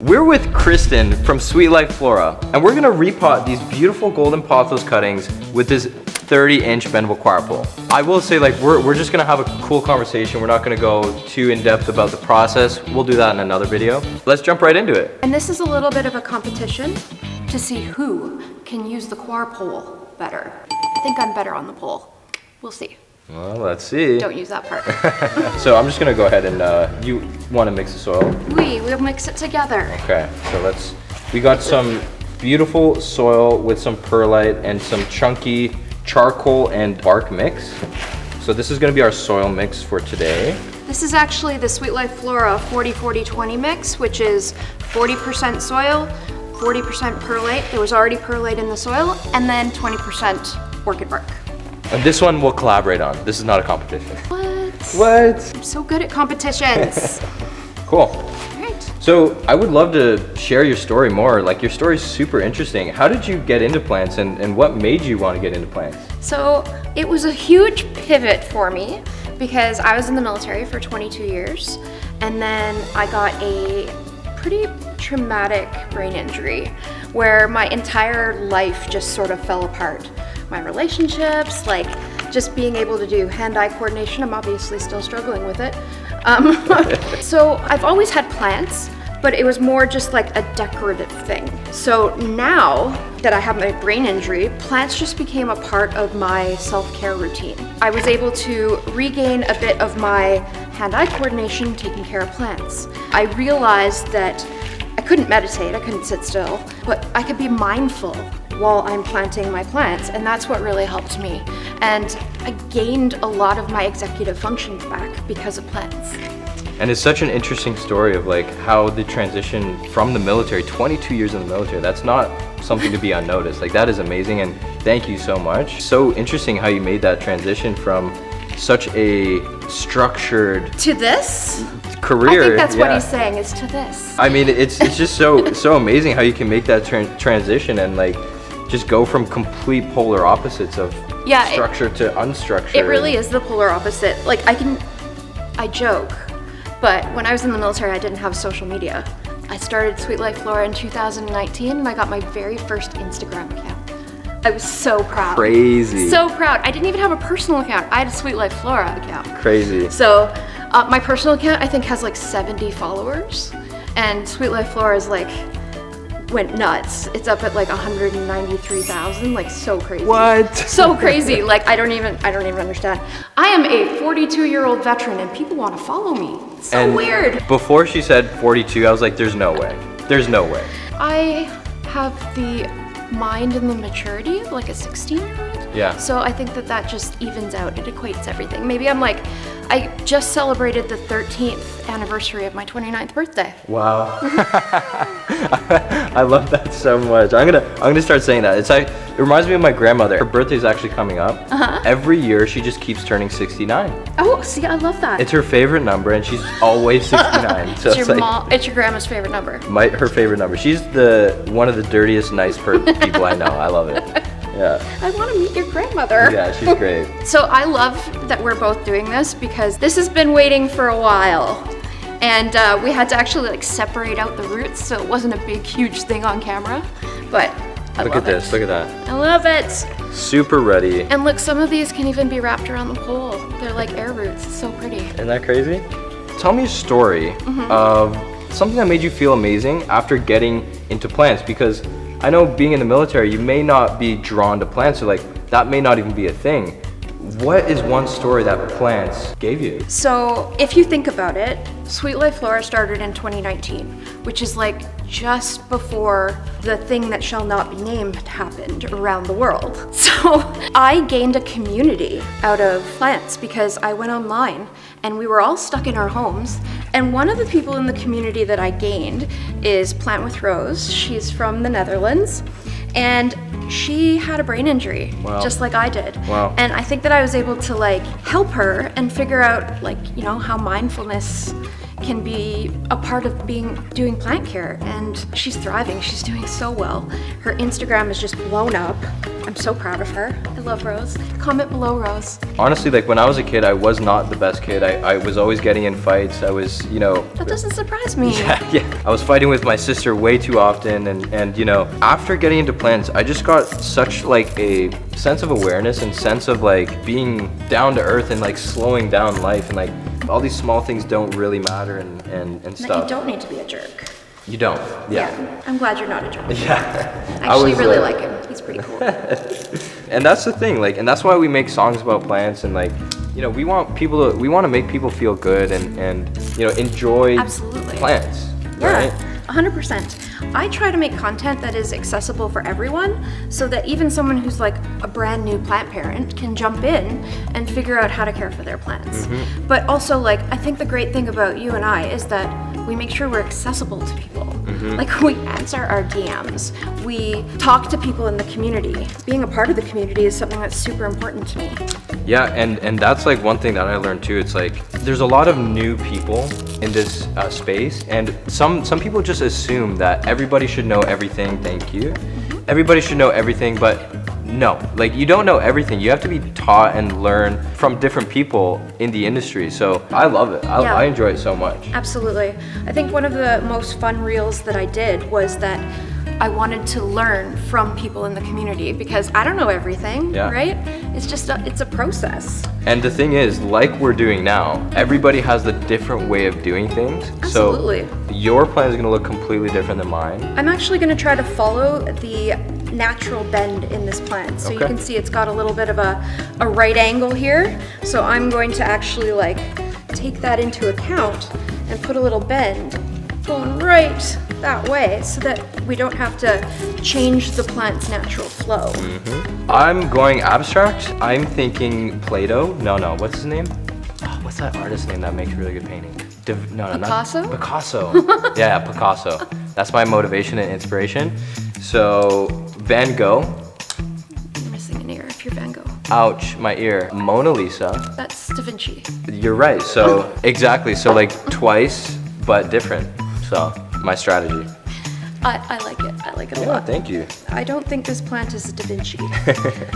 We're with Kristen from Sweet Life Flora, and we're gonna repot these beautiful golden pothos cuttings with this 30-inch bendable coir pole. I will say, like, we're just gonna have a cool conversation. We're not gonna go too in depth about the process. We'll do that in another video. Let's jump right into it. And this is a little bit of a competition to see who can use the coir pole better. I think I'm better on the pole. We'll see. Well, let's see. Don't use that part. So I'm just gonna go ahead and you wanna mix the soil? We'll mix it together. Okay, so we got some beautiful soil with some perlite and some chunky charcoal and bark mix. So this is gonna be our soil mix for today. This is actually the Sweet Life Flora 40-40-20 mix, which is 40% soil, 40% perlite. There was already perlite in the soil, and then 20% orchid bark. And this one we'll collaborate on. This is not a competition. What? I'm so good at competitions. Cool. All right. So I would love to share your story more. Like, your story's super interesting. How did you get into plants, and what made you want to get into plants? So it was a huge pivot for me because I was in the military for 22 years, and then I got a pretty traumatic brain injury where my entire life just sort of fell apart. My relationships, like just being able to do hand-eye coordination, I'm obviously still struggling with it. So I've always had plants, but it was more just like a decorative thing. So now that I have my brain injury, plants just became a part of my self-care routine. I was able to regain a bit of my hand-eye coordination taking care of plants. I realized that I couldn't meditate, I couldn't sit still, but I could be mindful while I'm planting my plants, and that's what really helped me. And I gained a lot of my executive functions back because of plants. And it's such an interesting story of like how the transition from the military, 22 years in the military, that's not something to be unnoticed. Like, that is amazing, and thank you so much. So interesting how you made that transition from such a structured to this career. I think that's what he's saying, is to this. I mean, it's just so amazing how you can make that transition and like just go from complete polar opposites of structure to unstructured. It really is the polar opposite. Like, I joke, but when I was in the military, I didn't have social media. I started Sweet Life Flora in 2019, and I got my very first Instagram account. I was so proud. Crazy. So proud. I didn't even have a personal account. I had a Sweet Life Flora account. Crazy. So my personal account, I think, has like 70 followers, and Sweet Life Flora is like, went nuts. It's up at like 193,000, like so crazy. What? So crazy. Like, I don't even understand. I am a 42-year-old veteran and people want to follow me. It's so weird. Before she said 42, I was like, there's no way. There's no way. I have the mind and the maturity of like a 16-year-old. Yeah. So I think that just evens out. It equates everything. Maybe I'm like, I just celebrated the 13th anniversary of my 29th birthday. Wow. I love that so much. I'm gonna start saying that. It reminds me of my grandmother. Her birthday's actually coming up. Every year she just keeps turning 69. Oh, see, I love that. It's her favorite number, and she's always 69. So it's your grandma's favorite number. Her favorite number. She's one of the dirtiest, nice people I know. I love it. Yeah. I want to meet your grandmother. Yeah, she's great. So I love that we're both doing this because this has been waiting for a while. And we had to actually like separate out the roots so it wasn't a big, huge thing on camera. But I love it. Look at this, look at that. I love it. Super ready. And look, some of these can even be wrapped around the pole. They're like air roots, it's so pretty. Isn't that crazy? Tell me a story of something that made you feel amazing after getting into plants, because I know being in the military, you may not be drawn to plants, or like that may not even be a thing. What is one story that plants gave you? So if you think about it, Sweet Life Flora started in 2019, which is like just before the thing that shall not be named happened around the world. So I gained a community out of plants because I went online and we were all stuck in our homes. And one of the people in the community that I gained is Plant with Rose. She's from the Netherlands, and she had a brain injury, just like I did. Wow. And I think that I was able to like help her and figure out like, you know, how mindfulness can be a part of doing plant care. And she's thriving, she's doing so well. Her Instagram is just blown up. I'm so proud of her. I love Rose. Comment below, Rose. Honestly, like when I was a kid, I was not the best kid. I was always getting in fights. I was, you know. That doesn't surprise me. Yeah. I was fighting with my sister way too often, and you know, after getting into plants, I just got such like a sense of awareness and sense of like being down to earth and like slowing down life, and like all these small things don't really matter and That stuff. you don't need to be a jerk. You don't. Yeah. I'm glad you're not a jerk. Yeah. I actually really like him. He's pretty cool. And that's the thing, like, and that's why we make songs about plants, and like, you know, we want to make people feel good and you know, enjoy Absolutely. plants, Yeah, right? 100%. I try to make content that is accessible for everyone, so that even someone who's like a brand new plant parent can jump in and figure out how to care for their plants. But also, like, I think the great thing about you and I is that we make sure we're accessible to people. Like, we answer our DMs. We talk to people in the community. Being a part of the community is something that's super important to me. Yeah, and that's like one thing that I learned too. It's like there's a lot of new people in this space, and some people just assume that everybody should know everything. Thank you. Everybody should know everything, but no, like you don't know everything. You have to be taught and learn from different people in the industry. So I love it. I enjoy it so much. Absolutely. I think one of the most fun reels that I did was that I wanted to learn from people in the community, because I don't know everything, right? It's just it's a process. And the thing is, like we're doing now, everybody has a different way of doing things. Absolutely. So your plan is going to look completely different than mine. I'm actually going to try to follow the natural bend in this plant. So you can see it's got a little bit of a right angle here. So I'm going to actually like take that into account and put a little bend going right that way, so that we don't have to change the plant's natural flow. I'm going abstract. I'm thinking Play-Doh. No, what's his name? Oh, what's that artist name that makes really good painting? Picasso? Not Picasso. Yeah, Picasso. That's my motivation and inspiration. So, Van Gogh. You're missing an ear if you're Van Gogh. Ouch, my ear. Mona Lisa. That's Da Vinci. You're right. So, exactly. So, like twice, but different. So, my strategy. I like it. I like it a Yeah, lot. thank you. I don't think this plant is a Da Vinci.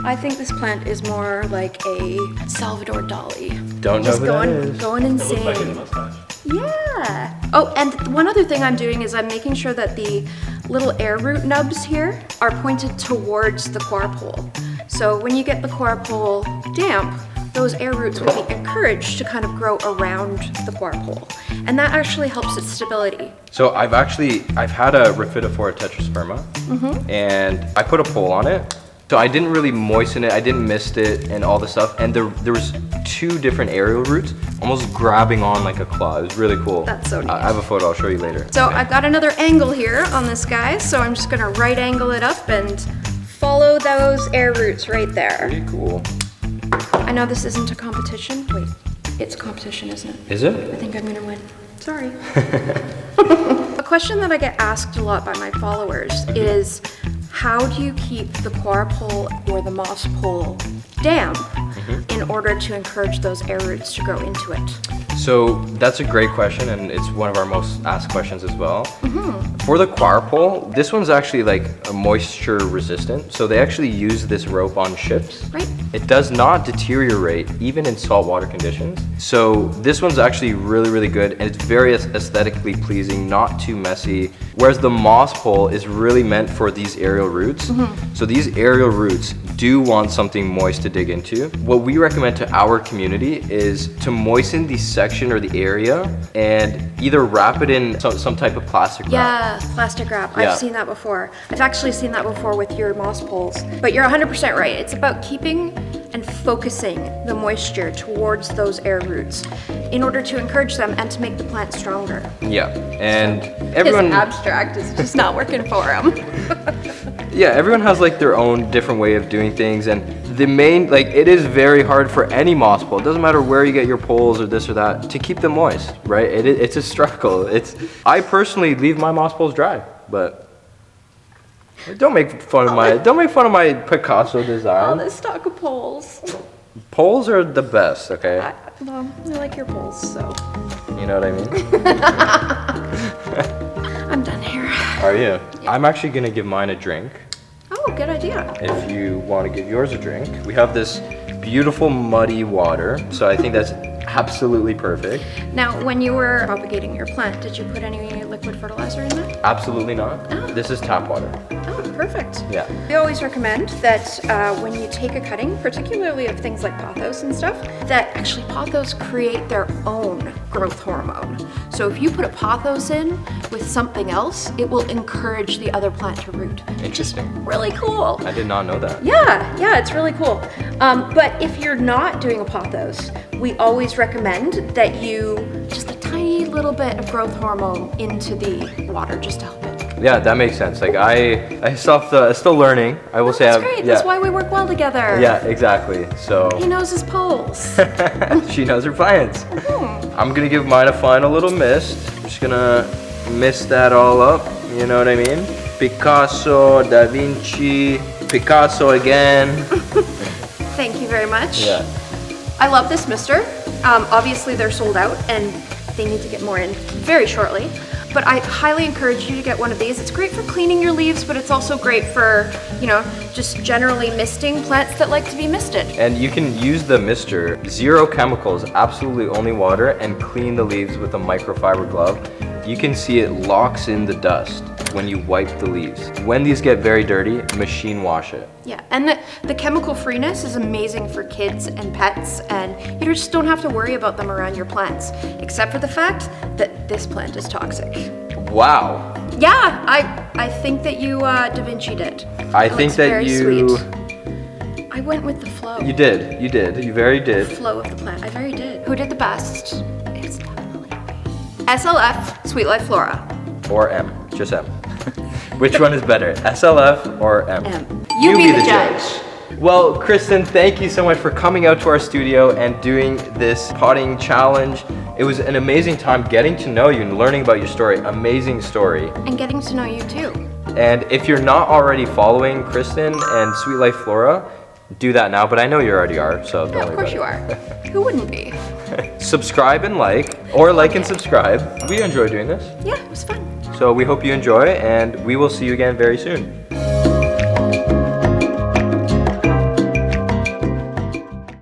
I think this plant is more like a Salvador Dali. Don't know Just who that is. going insane. It looks like a mustache. Yeah. Oh, and one other thing I'm doing is I'm making sure that the little air root nubs here are pointed towards the coir pole. So when you get the coir pole damp, those air roots will be encouraged to kind of grow around the coir pole. And that actually helps its stability. So I've had a Raphidophora tetrasperma, and I put a pole on it. So I didn't really moisten it, I didn't mist it and all the stuff. And there was 2 different aerial roots almost grabbing on like a claw. It was really cool. That's so neat. I have a photo, I'll show you later. So I've got another angle here on this guy, so I'm just gonna right angle it up and follow those air roots right there. Pretty cool. I know this isn't a competition. Wait, it's a competition, isn't it? Is it? I think I'm gonna win. Sorry. A question that I get asked a lot by my followers is, how do you keep the coir pole or the moss pole damp in order to encourage those air roots to grow into it? So that's a great question, and it's one of our most asked questions as well. For the coir pole, this one's actually like a moisture resistant, so they actually use this rope on ships. Right. It does not deteriorate even in saltwater conditions. So this one's actually really, really good, and it's very aesthetically pleasing, not too messy. Whereas the moss pole is really meant for these aerial roots. So these aerial roots do want something moist to dig into. What we recommend to our community is to moisten the section or the area and either wrap it in some type of plastic wrap. Yeah, plastic wrap. Yeah. I've seen that before. I've actually seen that before with your moss poles. But you're 100% right. It's about keeping and focusing the moisture towards those air roots in order to encourage them and to make the plant stronger. Yeah, and everyone. His abstract is just not working for him. Yeah, everyone has like their own different way of doing things, and the main, like, it is very hard for any moss pole. It doesn't matter where you get your poles or this or that, to keep them moist, right? It's a struggle. I personally leave my moss poles dry, but don't make fun of my Picasso All design. this talk of poles. Poles are the best, okay? Well, I like your poles, so. You know what I mean? I'm done here. Are you? I'm actually gonna give mine a drink. Oh, Oh, good idea. if you want to give yours a drink. We have this beautiful muddy water, so I think that's absolutely perfect. Now, when you were propagating your plant, did you put any liquid fertilizer in that? Absolutely not. Oh. This is tap water. Oh, perfect. Yeah. We always recommend that when you take a cutting, particularly of things like pothos and stuff, that actually pothos create their own growth hormone. So if you put a pothos in with something else, it will encourage the other plant to root. Interesting. Really cool. I did not know that. Yeah, it's really cool. But if you're not doing a pothos, we always recommend that you just a tiny little bit of growth hormone into the water just to help it. Yeah, that makes sense. Like I still learning. I will say. That's great. That's why we work well together. Yeah, exactly. So. He knows his poles. She knows her plants. I'm gonna give mine a final little mist. I'm just gonna mist that all up. You know what I mean? Picasso, Da Vinci, Picasso again. Thank you very much. Yeah. I love this mister. Obviously they're sold out and they need to get more in very shortly. But I highly encourage you to get one of these. It's great for cleaning your leaves, but it's also great for, just generally misting plants that like to be misted. And you can use the mister, 0 chemicals, absolutely only water, and clean the leaves with a microfiber glove. You can see it locks in the dust when you wipe the leaves. When these get very dirty, machine wash it. Yeah, and the chemical freeness is amazing for kids and pets, and you just don't have to worry about them around your plants, except for the fact that this plant is toxic. Wow. Yeah, I think that you Da Vinci did. I think that very you... Sweet. I went with the flow. You did. You very did. The flow of the plant. I very did. Who did the best? It's definitely me. SLF, Sweet Life Flora. Or M. Just M. Which one is better, SLF or M? M. You be the judge. Well, Kristen, thank you so much for coming out to our studio and doing this potting challenge. It was an amazing time getting to know you and learning about your story. Amazing story. And getting to know you too. And if you're not already following Kristen and Sweet Life Flora, do that now, but I know you already are, so don't worry about it. Of course you are. Who wouldn't be? Subscribe and like, or like and subscribe. We enjoy doing this. Yeah, it was fun. So we hope you enjoy, and we will see you again very soon.